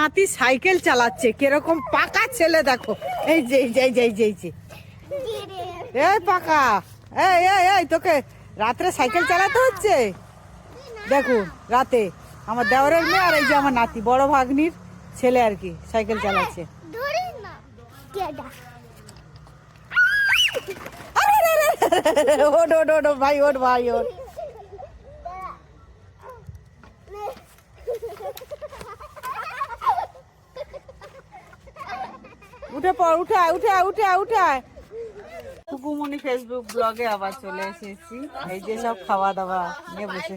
নাতি সাইকেল চালাচ্ছে, কিরকম পাকা ছেলে দেখো। এই যে এই যে এই যে এই যে এই যে এই পাকা। এই এই এই তোকে রাত্রে সাইকেল চালাতে হচ্ছে। দেখুন রাতে আমার দেওরের মেয়ে আর এই যে আমার নাতি বড় ভাগ্নির ছেলে আর কি সাইকেল চালাচ্ছে। ওট ওট ওট ভাই ওট ভাই ওট। উঠে পড়, উঠায় উঠায় উঠায় উঠায়। কুকুমনি ফেসবুক ব্লগে আবার চলে এসেছি। এই যে সব খাওয়া দাওয়া নিয়ে বসে।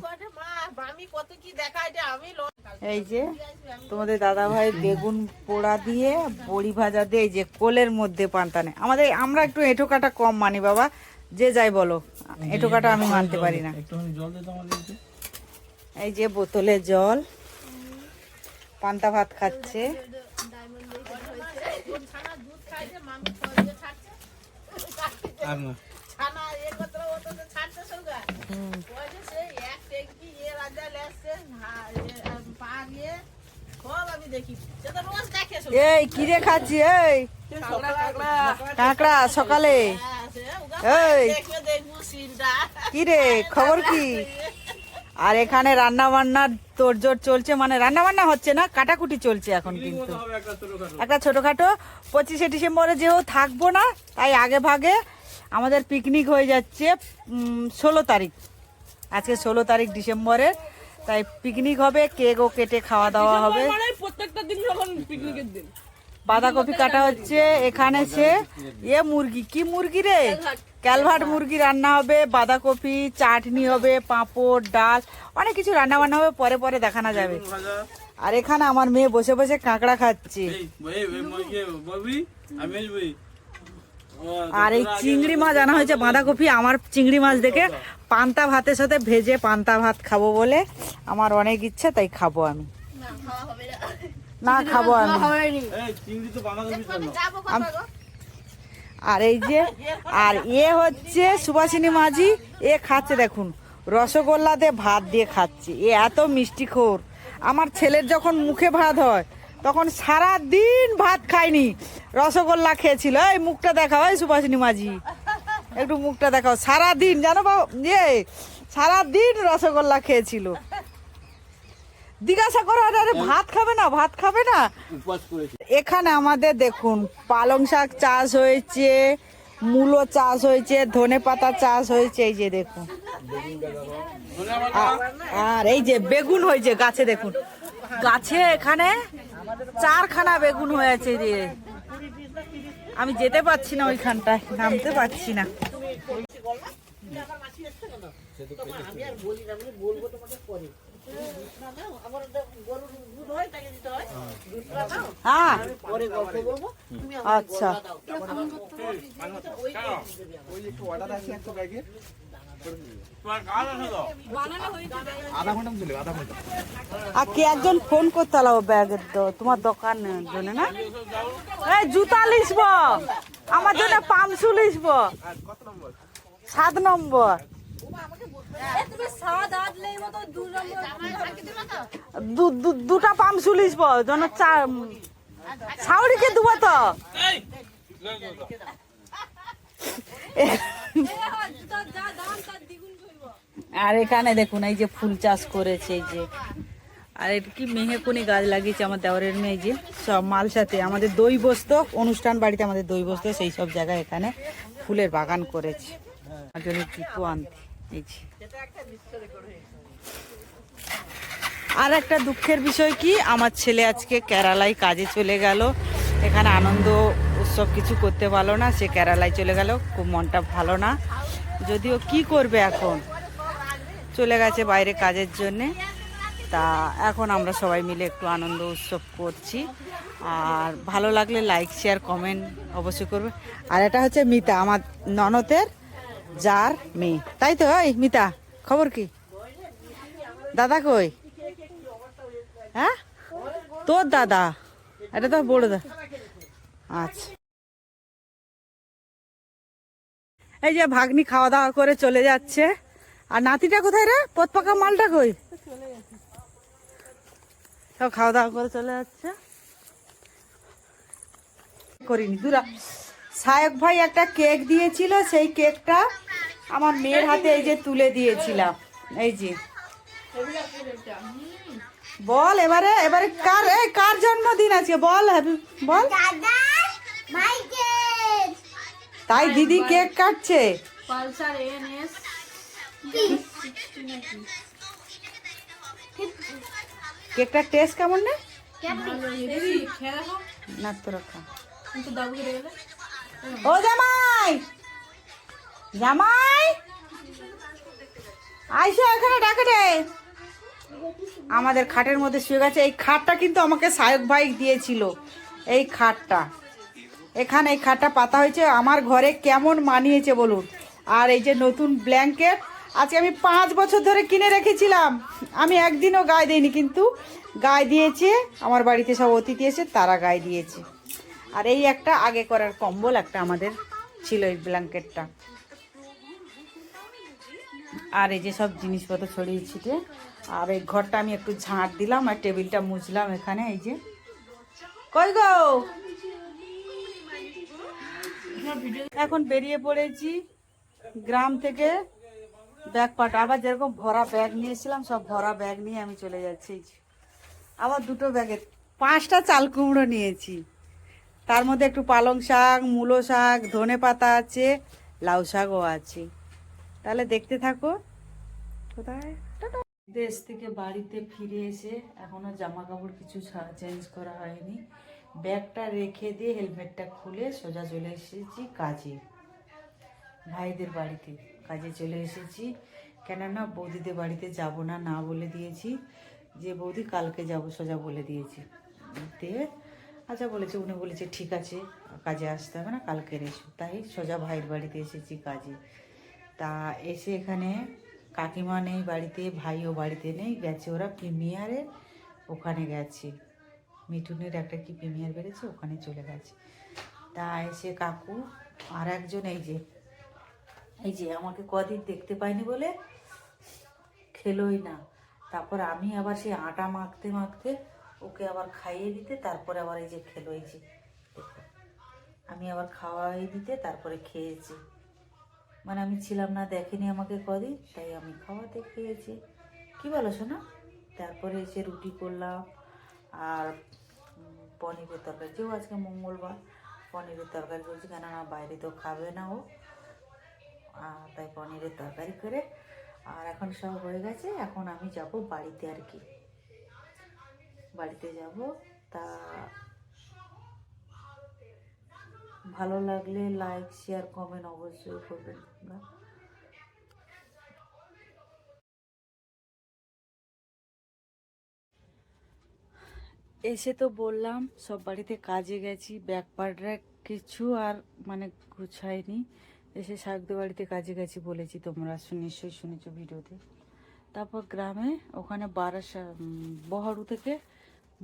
এই যে তোমাদের দাদা ভাই বেগুন পোড়া দিয়ে বড়ি ভাজা দিয়ে এই যে কোলের মধ্যে পান্তা নেই আমাদের। আমরা একটু এঁটো কাটা কম মানি বাবা, যে যাই বলো, এঁটো কাটা আমি মানতে পারি না। এই যে বোতলে জল, পান্তা ভাত খাচ্ছে। এই কিরে খাচ্ছি? এই কাঁকড়া সকালে। এই কিরে খবর কি? আর এখানে রান্না বান্নার তোড়জোড় চলছে, মানে রান্না বান্না হচ্ছে না, কাটাকুটি চলছে এখন। কিন্তু একটা ছোটখাটো 25শে ডিসেম্বরে যেও থাকবো না, তাই আগে ভাগে আমাদের পিকনিক হয়ে যাচ্ছে 16 তারিখ। আজকে 16 তারিখ ডিসেম্বরের, তাই পিকনিক হবে, কেকও কেটে খাওয়া দাওয়া হবে। প্রত্যেকটা দিন যখন পিকনিকের দিন বাঁধাকপি কাটা হচ্ছে এখানে। সে মুরগি, কি মুরগি রে? ক্যালভার্ট মুরগি রান্না হবে, বাঁধাকপি চাটনি হবে, পাঁপড় ডাল অনেক কিছু রান্না বান্না হবে, পরে পরে দেখানো যাবে। আর এখানে আমার মেয়ে বসে বসে কাঁকড়া খাচ্ছে। আর এই চিংড়ি মাছ আনা হয়েছে, বাঁধাকপি আমার চিংড়ি মাছ দেখে পান্তা ভাতের সাথে ভেজে পান্তা ভাত খাবো বলে আমার অনেক ইচ্ছা, তাই খাবো আমি। না খাবো আমি। আর এই যে আর হচ্ছে সুভাষিনী মাঝি, খাচ্ছে দেখুন রসগোল্লা দিয়ে ভাত দিয়ে খাচ্ছে। এত মিষ্টিখোর। আমার ছেলের যখন মুখে ভাত হয় তখন সারা দিন ভাত খায়নি, রসগোল্লা খেয়েছিল। এই মুখটা দেখাও, এই সুভাষিনী মাঝি একটু মুখটা দেখাও। সারা দিন জানো সারা দিন রসগোল্লা খেয়েছিল। জিজ্ঞাসা করো আরে ভাত খাবে না, ভাত খাবে না। এখানে আমাদের দেখুন পালং শাক চাষ হয়েছে, মূলো চাষ হয়েছে, ধনে পাতা চাষ হয়েছে। এই যে দেখুন, আর এই যে বেগুন হয়েছে গাছে। দেখুন গাছে এখানে 4খানা বেগুন হয়েছে রে। আমি যেতে পারছি না ওইখানটায়, নামতে পারছি না। হ্যাঁ আচ্ছা। আর কে একজন ফোন করতে হলো ব্যাগের তোমার দোকানের জন্য না? এই জুতা লিসব, আমার জন্য পামসু লিসব 7 নম্বর। দুটা পামসু লিসব জন্য 4 সাউরিকে দেবো তো। আর এখানে দেখুন এই যে ফুল চাষ করেছে, এই যে আর এটা কি মেহেকুনি গাছ লাগিয়েছে আমার দেওরের মেয়ে। যে সব মালসাতে আমাদের দই বসতো, অনুষ্ঠান বাড়িতে আমাদের দই বসতো, সেই সব জায়গায় এখানে ফুলের বাগান করেছে। আর জন্য জুতো আনতে। এই যে আর একটা দুঃখের বিষয় কি, আমার ছেলে আজকে কেরালায় কাজে চলে গেল। এখানে আনন্দ উৎসব কিছু করতে পারলো না, সে কেরালায় চলে গেল। খুব মনটা ভালো না, যদিও কি করবে এখন, চলে গেছে বাইরে কাজের জন্যে। তা এখন আমরা সবাই মিলে একটু আনন্দ উৎসব করছি। আর ভালো লাগলে লাইক শেয়ার কমেন্ট অবশ্যই করবে। আর এটা হচ্ছে মিতা, আমার ননদের যার মেয়ে, তাই তো? ওই মিতা খবর কি? দাদা কই? হ্যাঁ তোর দাদা, এটা তো বড় দা। আচ্ছা এই যে ভাগ্নি খাওয়া দাওয়া করে চলে যাচ্ছে। আর নাতিটা কোথায় রে? পথ পাকা মালটা কই? সব খাওয়া দাওয়া করে চলে যাচ্ছে। করিনি দূরা। সায়ক ভাই একটা কেক দিয়েছিল, সেই কেকটা আমার মেয়ের হাতে এই যে তুলে দিয়েছিলাম। এই যে বল এবারে এবারে কার জন্মদিন আছে বল, হ্যাপি বল। তাই দিদি কেক কাটছে। পালসার এনএস কেকটার টেস্ট কেমন না? না তো রাখা। ও জামাই, জামাই আইসো এখানে, ডাকে রে। আমাদের খাটের মধ্যে শুয়ে গেছে। এই খাটটা কিন্তু আমাকে সায়ক ভাই দিয়েছিল, এই খাটটা। এখানে এই খাটটা পাতা হয়েছে, আমার ঘরে কেমন মানিয়েছে বলুন। আর এই যে নতুন ব্ল্যাঙ্কেট, আজকে আমি 5 বছর ধরে কিনে রেখেছিলাম, আমি একদিনও গায়ে দিইনি, কিন্তু গায়ে দিয়েছে আমার বাড়িতে সব অতিথি এসে, তারা গায়ে দিয়েছে। আর এই একটা আগে করার কম্বল একটা আমাদের ছিল, এই ব্ল্যাঙ্কেটটা। আর এই যে সব জিনিসপত্র ছড়িয়ে ছিটে। আর এই ঘরটা আমি একটু ঝাঁট দিলাম, আর টেবিলটা মুছলাম এখানে। এই যে কই গো, এখন বেরিয়ে পড়েছি গ্রাম থেকে। ব্যাগ পাটা আবার যেরকম ভরা ব্যাগ নিয়েছিলাম, সব ভরা ব্যাগ নিয়ে আমি চলে যাচ্ছি। আবার 2টো ব্যাগে 5টা চাল কুমড়ো নিয়েছি, তার মধ্যে একটু পালং শাক, মূলো শাক, ধনে পাতা আছে, লাউ শাকও আছে। তাহলে দেখতে থাকো। কোথায় দেশ থেকে বাড়িতে ফিরে এসে এখনো জামা কাপড় কিছু চেঞ্জ করা হয়নি। ব্যাগটা রেখে দিয়ে হেলমেটটা খুলে সোজা চলে এসেছি কাজে, ভাইদের বাড়িতে কাজে চলে এসেছি। কেননা বৌদিদের বাড়িতে যাব না, না বলে দিয়েছি, যে বৌদি কালকে যাব সোজা বলে দিয়েছি। দিয়ে আচ্ছা বলেছে, উনি বলেছে ঠিক আছে কাজে আসতে হবে না, কালকে এসো। তাই সোজা ভাইয়ের বাড়িতে এসেছি কাজে। তা এসে এখানে কাকিমা নেই বাড়িতে, ভাইও বাড়িতে নেই, গেছে ওরা প্রিমিয়ারে, ওখানে গেছে। মিঠুনের একটা কি প্রিমিয়ার বেড়েছে, ওখানে চলে গেছে। তা এসে কাকু আর একজন এই যে আমাকে কদিন দেখতে পাইনি বলে খেলোই না। তারপর আমি আবার সেই আটা মাখতে মাখতে ওকে আবার খাইয়ে দিতে, তারপরে আবার এই যে খেলো। এই যে দেখো, আমি আবার খাওয়াই দিতে তারপরে খেয়েছি। মানে আমি ছিলাম না, দেখেনি আমাকে কদিন, তাই আমি খাওয়াতে খেয়েছি। কি বলো শোনা? তারপরে এসে রুটি করলাম আর পনিরের তরকারি, যেও আজকে মঙ্গলবার পনিরের তরকারি করছি, কেননা বাইরে তো খাবে না ও, তাই পনিরের তরকারি করে। আর এখন সব হয়ে গেছে, এখন আমি যাব বাড়িতে আর কি, বাড়িতে যাব। তা ভালো লাগলে লাইক শেয়ার কমেন্ট অবশ্যই করবেন। এসে তো বললাম সব বাড়িতে কাজে গেছি, ব্যাগ পাড়া কিছু আর মানে গুছাইনি। এসে শাকদের বাড়িতে কাজে গেছি বলেছি, তোমরা নিশ্চয়ই শুনেছো ভিডিওতে। তারপর গ্রামে ওখানে বহরু থেকে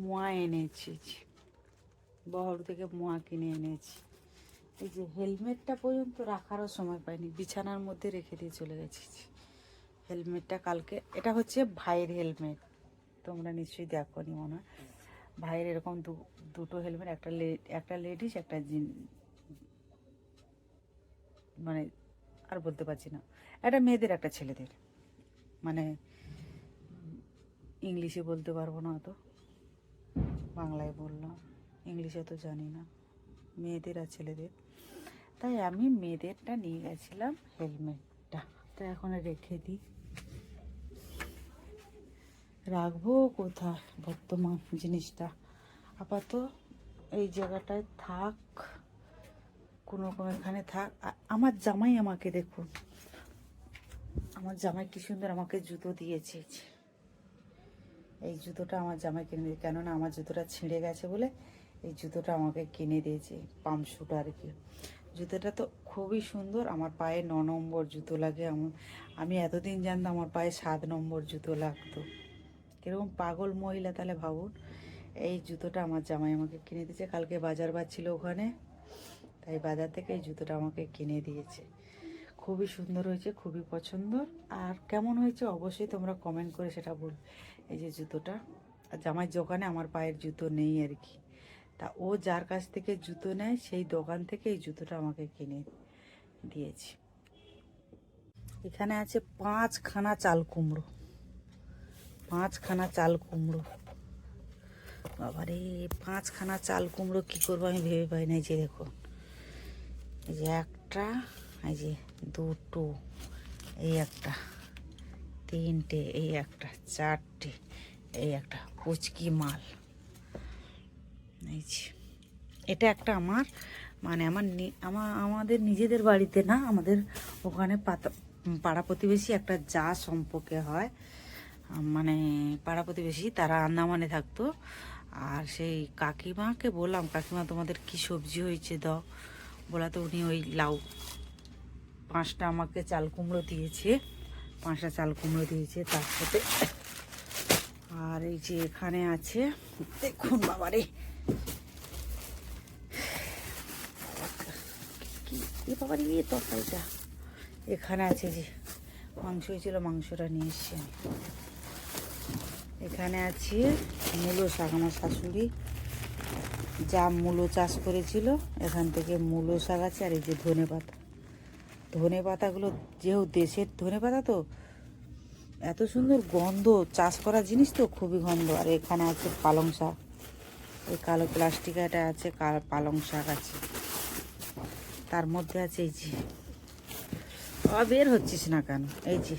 মোয়া এনেছি, বহরু থেকে মোয়া কিনে এনেছি। এই যে হেলমেটটা পর্যন্ত রাখারও সময় পাইনি, বিছানার মধ্যে রেখে দিয়ে চলে গেছি হেলমেটটা। কালকে এটা হচ্ছে ভাইয়ের হেলমেট, তোমরা নিশ্চয়ই দেখো নি মনে হয়। ভাইয়ের এরকম 2টো হেলমেট, একটা লেডিস, একটা মানে আর বলতে পারছি না, একটা মেয়েদের একটা ছেলেদের, মানে ইংলিশে বলতে পারবো না অত, বাংলায় বললাম, ইংলিশে তো জানি না, মেয়েদের আর ছেলেদের। তাই আমি মেয়েদেরটা নিয়ে গেছিলাম হেলমেটটা। তাই এখন রেখে দিই, রাখবো কোথায় বর্তমান জিনিসটা। আপাতত এই জায়গাটায় থাক, কোনো রকম এখানে থাক। আমার জামাই আমাকে দেখুন, আমার জামাই কি সুন্দর আমাকে জুতো দিয়েছে। এই জুতোটা আমার জামাই কিনে দিয়েছে, কেননা আমার জুতোটা ছিঁড়ে গেছে বলে এই জুতোটা আমাকে কিনে দিয়েছে, পাম্প শুট আর কি। জুতোটা তো খুবই সুন্দর, আমার পায়ে 9 নম্বর জুতো লাগে। আমি এতদিন জানতাম আমার পায়ে 7 নম্বর জুতো লাগতো। কীরকম পাগল মহিলা তাহলে ভাবুন। এই জুতোটা আমার জামাই আমাকে কিনে দিয়েছে, কালকে বাজার ছিল ওখানে, তাই বাজার থেকে এই জুতোটা আমাকে কিনে দিয়েছে। খুবই সুন্দর হয়েছে, খুবই পছন্দ। আর কেমন হয়েছে অবশ্যই তোমরা কমেন্ট করে সেটা বল। এই যে জুতোটা, আর জামাইয়ের দোকানে আমার পায়ের জুতো নেই আর কি, তা ও যার কাছ থেকে জুতো নেয় সেই দোকান থেকে এই জুতোটা আমাকে কিনে দিয়েছে। এখানে আছে 5খানা চাল কুমড়ো, 5খানা চাল কুমড়ো। বাবারে 5খানা চাল কুমড়ো কী করবো আমি ভেবে পাই না। এই যে দেখো, এই যে একটা, এই যে দুটো, এই একটা, তিনটে, এই একটা, চারটে, এই একটা পুচকি মাল। এই যে এটা একটা আমার মানে আমাদের নিজেদের বাড়িতে না, আমাদের ওখানে পাড়া প্রতিবেশী একটা যা সম্পর্কে হয়, মানে পাড়া প্রতিবেশী, তারা আন্দামানে থাকতো। আর সেই কাকিমাকে বললাম, কাকিমা তোমাদের কি সবজি হয়েছে দাও, বলা তো উনি ওই লাউ 5টা আমাকে চাল কুমড়ো দিয়েছে, 5টা চাল কুমড়ো দিয়েছে তার সাথে। আর এই যে এখানে আছে দেখুন বাবারে, কি বাবারে এই তরকারিটা। এখানে আছে যে মাংস হয়েছিল, মাংসটা নিয়ে এসছি আমি। এখানে আছে মূলো শাক, আমার শাশুড়ি যা মূলো চাষ করেছিল এখান থেকে মূলো শাক আছে। আর এই যে ধনে পাতা, ধনে পাতাগুলো যেহেতু দেশের ধনে পাতা তো এত সুন্দর গন্ধ, চাষ করা জিনিস তো খুবই গন্ধ। আর এখানে আছে পালং শাক, ওই কালো প্লাস্টিকটা আছে, পালং শাক আছে। তার মধ্যে আছে এই যে, বের হচ্ছিস না কেন, এই যে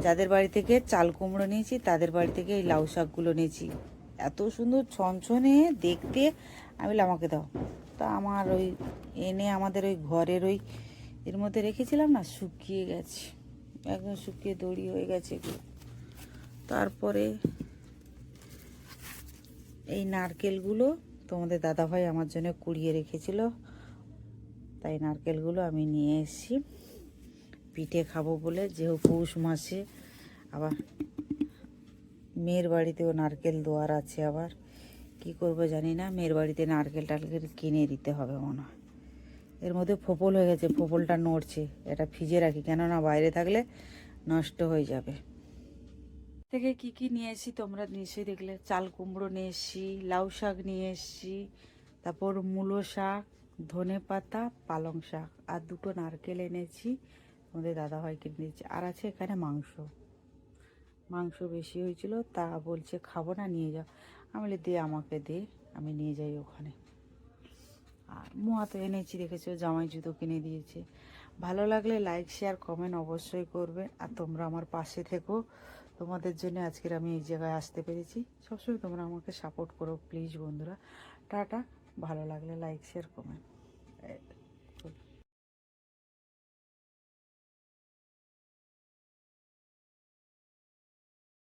যাদের বাড়ি থেকে চাল কুমড়ো নিয়েছি তাদের বাড়ি থেকে এই লাউ শাকগুলো নিয়েছি। এত সুন্দর ছনছনে দেখতে, আমি বললাম আমাকে দাও। তা আমার ওই এনে আমাদের ওই ঘরের ওই এর মধ্যে রেখেছিলাম না, শুকিয়ে গেছে, একদম শুকিয়ে দড়ি হয়ে গেছে। তারপরে এই নারকেলগুলো তোমাদের দাদাভাই আমার জন্য কুড়িয়ে রেখেছিল, তাই নারকেলগুলো আমি নিয়ে এসেছি পিঠে খাবো বলে। যেহেতু পৌষ মাসে আবার মেয়ের বাড়িতেও নারকেল দেওয়ার আছে, আবার কি করব জানি না, মেয়ের বাড়িতে নারকেল টারকেল কিনে দিতে হবে মনে হয়। এর মধ্যে ফোপল হয়ে গেছে, ফোপলটা নড়ছে, এটা ফ্রিজে রাখি কেননা বাইরে থাকলে নষ্ট হয়ে যাবে। থেকে কি কি নিয়ে এসেছি তোমরা নিশ্চয়ই দেখলে, চাল কুমড়ো নিয়ে এসেছি, লাউ শাক নিয়ে এসেছি, তারপর মূলো শাক, ধনে পাতা, পালং শাক, আর 2টো নারকেল এনেছি, আমাদের দাদাভাই কিনে দিয়েছে। আর আছে এখানে মাংস, মাংস বেশি হয়েছিল, তা বলছে খাবো না নিয়ে যাও। আমি বলি দে, আমাকে দে, আমি নিয়ে যাই ওখানে। আর মোয়া তো এনেছি, দেখেছো জামাই জুতো কিনে দিয়েছে। ভালো লাগলে লাইক শেয়ার কমেন্ট অবশ্যই করবে, আর তোমরা আমার পাশে থেকো। তোমাদের জন্য আজকের আমি এই জায়গায় আসতে পেরেছি। সবসময় তোমরা আমাকে সাপোর্ট করো প্লিজ বন্ধুরা। টাটা, ভালো লাগলে লাইক শেয়ার কমেন্ট।